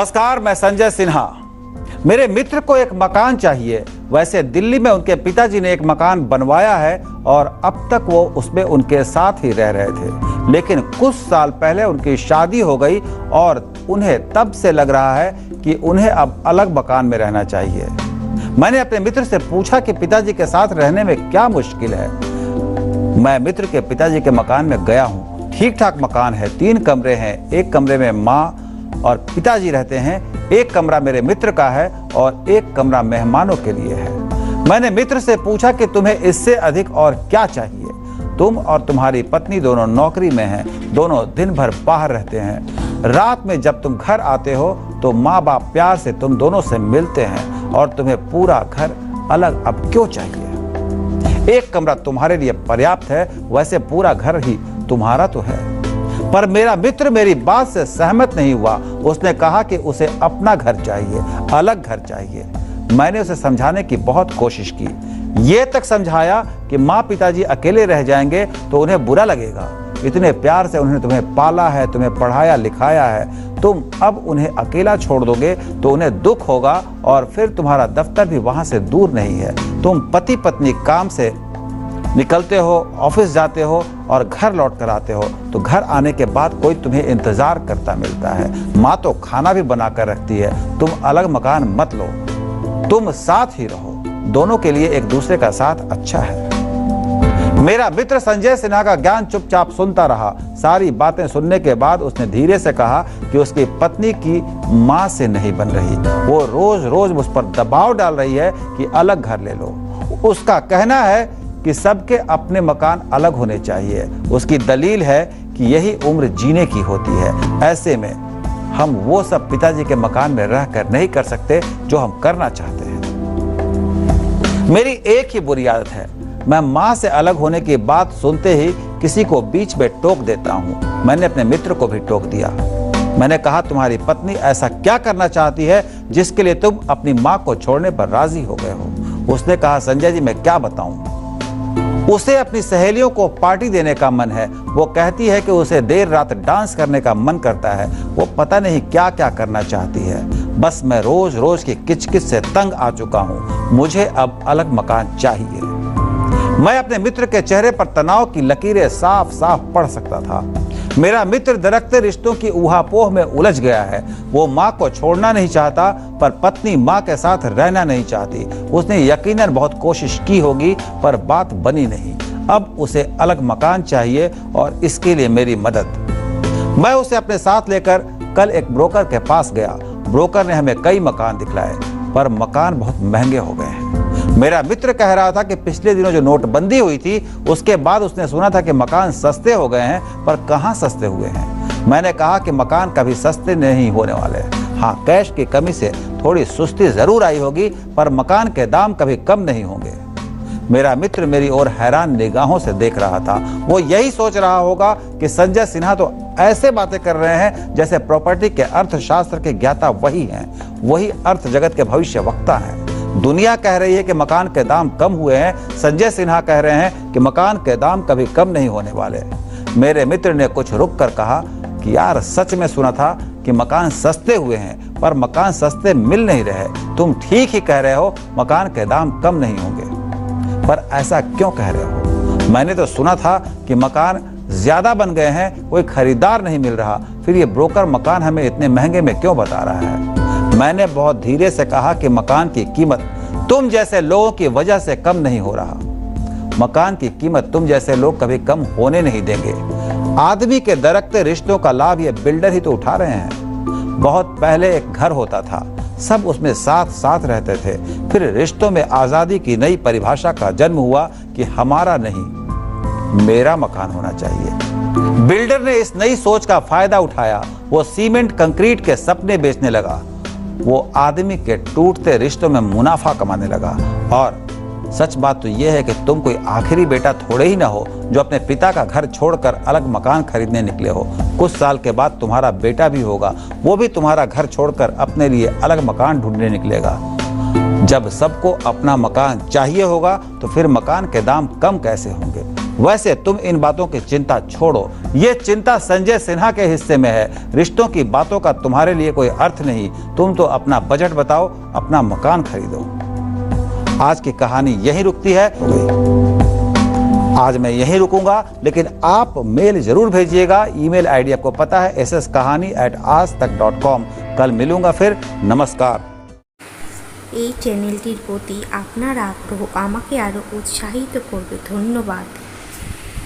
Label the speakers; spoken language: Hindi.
Speaker 1: नमस्कार, मैं संजय सिन्हा। मेरे मित्र को एक मकान चाहिए। वैसे दिल्ली में उनके पिताजी ने एक मकान बनवाया है और अब तक वो उसमें उनके साथ ही रह रहे थे, लेकिन कुछ साल पहले उनकी शादी हो गई और उन्हें तब से लग रहा है कि उन्हें अब अलग मकान में रहना चाहिए। मैंने अपने मित्र से पूछा कि पिताजी के साथ रहने में क्या मुश्किल है। मैं मित्र के पिताजी के मकान में गया हूँ। ठीक ठाक मकान है, 3 कमरे हैं। एक कमरे में माँ और पिताजी रहते हैं, एक कमरा मेरे मित्र का है और एक कमरा मेहमानों के लिए है। मैंने मित्र से पूछा कि तुम्हें इससे अधिक और क्या चाहिए। तुम और तुम्हारी पत्नी दोनों नौकरी में हैं, दोनों दिन भर बाहर रहते हैं। रात में जब तुम घर आते हो तो माँ बाप प्यार से तुम दोनों से मिलते हैं और तुम्हें पूरा घर अलग अब क्यों चाहिए। एक कमरा तुम्हारे लिए पर्याप्त है, वैसे पूरा घर ही तुम्हारा तो है। पर मेरा मित्र मेरी बात से सहमत नहीं हुआ। उसने कहा कि उसे अपना घर चाहिए, अलग घर चाहिए। मैंने उसे समझाने की बहुत कोशिश की, ये तक समझाया कि माँ पिताजी अकेले रह जाएंगे तो उन्हें बुरा लगेगा। इतने प्यार से उन्होंने तुम्हें पाला है, तुम्हें पढ़ाया लिखाया है। तुम अब उन्हें अकेला छोड़ दोगे तो उन्हें दुख होगा और फिर तुम्हारा दफ्तर भी वहां से दूर नहीं है। तुम पति पत्नी काम से निकलते हो, ऑफिस जाते हो और घर लौट कर आते हो तो घर आने के बाद कोई तुम्हें इंतजार करता मिलता है। माँ तो खाना भी बना कर रखती है। तुम अलग मकान मत लो, तुम साथ ही रहो। दोनों के लिए एक दूसरे का साथ अच्छा है। मेरा मित्र संजय सिन्हा का ज्ञान चुपचाप सुनता रहा। सारी बातें सुनने के बाद उसने धीरे से कहा कि उसकी पत्नी की माँ से नहीं बन रही। वो रोज रोज मुझ पर दबाव डाल रही है कि अलग घर ले लो। उसका कहना है कि सबके अपने मकान अलग होने चाहिए। उसकी दलील है कि यही उम्र जीने की होती है। ऐसे में हम वो सब पिताजी के मकान में रहकर नहीं कर सकते जो हम करना चाहते हैं। मेरी एक ही बुरी आदत है, मैं माँ से अलग होने की बात सुनते ही किसी को बीच में टोक देता हूँ। मैंने अपने मित्र को भी टोक दिया। मैंने कहा, तुम्हारी पत्नी ऐसा क्या करना चाहती है जिसके लिए तुम अपनी माँ को छोड़ने पर राजी हो गए हो। उसने कहा, संजय जी मैं क्या बताऊं, उसे अपनी सहेलियों को पार्टी देने का मन है। वो कहती है कि उसे देर रात डांस करने का मन करता है। वो पता नहीं क्या क्या करना चाहती है। बस मैं रोज रोज की किचकिच से तंग आ चुका हूँ। मुझे अब अलग मकान चाहिए। मैं अपने मित्र के चेहरे पर तनाव की लकीरें साफ साफ पढ़ सकता था। मेरा मित्र दरकते रिश्तों की ऊहापोह में उलझ गया है। वो माँ को छोड़ना नहीं चाहता पर पत्नी माँ के साथ रहना नहीं चाहती। उसने यकीनन बहुत कोशिश की होगी पर बात बनी नहीं। अब उसे अलग मकान चाहिए और इसके लिए मेरी मदद। मैं उसे अपने साथ लेकर कल एक ब्रोकर के पास गया। ब्रोकर ने हमें कई मकान दिखलाए पर मकान बहुत महंगे हो गए हैं। मेरा मित्र कह रहा था कि पिछले दिनों जो नोटबंदी हुई थी उसके बाद उसने सुना था कि मकान सस्ते हो गए हैं, पर कहाँ सस्ते हुए हैं। मैंने कहा कि मकान कभी सस्ते नहीं होने वाले। हाँ, कैश की कमी से थोड़ी सुस्ती जरूर आई होगी पर मकान के दाम कभी कम नहीं होंगे। मेरा मित्र मेरी ओर हैरान निगाहों से देख रहा था। वो यही सोच रहा होगा कि संजय सिन्हा तो ऐसे बातें कर रहे हैं जैसे प्रॉपर्टी के अर्थशास्त्र के ज्ञाता वही हैं, वही अर्थ जगत के भविष्य वक्ता हैं। दुनिया कह रही है कि मकान के दाम कम हुए हैं, संजय सिन्हा कह रहे हैं कि मकान के दाम कभी कम नहीं होने वाले। मेरे मित्र ने कुछ रुक कर कहा कि यार, सच में सुना था कि मकान सस्ते हुए हैं पर मकान सस्ते मिल नहीं रहे। तुम ठीक ही कह रहे हो, मकान के दाम कम नहीं होंगे, पर ऐसा क्यों कह रहे हो? मैंने तो सुना था कि मकान ज्यादा बन गए हैं, कोई खरीदार नहीं मिल रहा। फिर ये ब्रोकर मकान हमें इतने महंगे में क्यों बता रहा है? मैंने बहुत धीरे से कहा कि मकान की कीमत तुम जैसे लोगों की वजह से कम नहीं हो रहा। मकान की कीमत तुम जैसे लोग कभी कम होने नहीं देंगे। आदमी के दरकते रिश्तों का लाभ ये बिल्डर ही तो उठा रहे हैं। बहुत पहले एक घर होता था, सब उसमें साथ साथ रहते थे। फिर रिश्तों में आजादी की नई परिभाषा का जन्म हुआ कि हमारा नहीं, मेरा मकान होना चाहिए। बिल्डर ने इस नई सोच का फायदा उठाया। वो सीमेंट कंक्रीट के सपने बेचने लगा। वो आदमी के टूटते रिश्तों में मुनाफा कमाने लगा। और सच बात तो यह है कि तुम कोई आखिरी बेटा थोड़े ही ना हो जो अपने पिता का घर छोड़कर अलग मकान खरीदने निकले हो। कुछ साल के बाद तुम्हारा बेटा भी होगा, वो भी तुम्हारा घर छोड़कर अपने लिए अलग मकान ढूंढने निकलेगा। जब सबको अपना मकान चाहिए होगा तो फिर मकान के दाम कम कैसे होंगे? वैसे तुम इन बातों की चिंता छोड़ो, ये चिंता संजय सिन्हा के हिस्से में है। रिश्तों की बातों का तुम्हारे लिए कोई अर्थ नहीं। तुम तो अपना बजट बताओ, अपना मकान खरीदो। आज की कहानी यहीं रुकती है। आज मैं यहीं रुकूंगा, लेकिन आप मेल जरूर भेजिएगा। ईमेल आईडी आपको पता है, sskahani@aajtak.com। कल मिलूंगा फिर। नमस्कार।
Speaker 2: এই চ্যানেলটির প্রতি আপনার আগ্রহ আমাকে আরও উৎসাহিত করবে। ধন্যবাদ।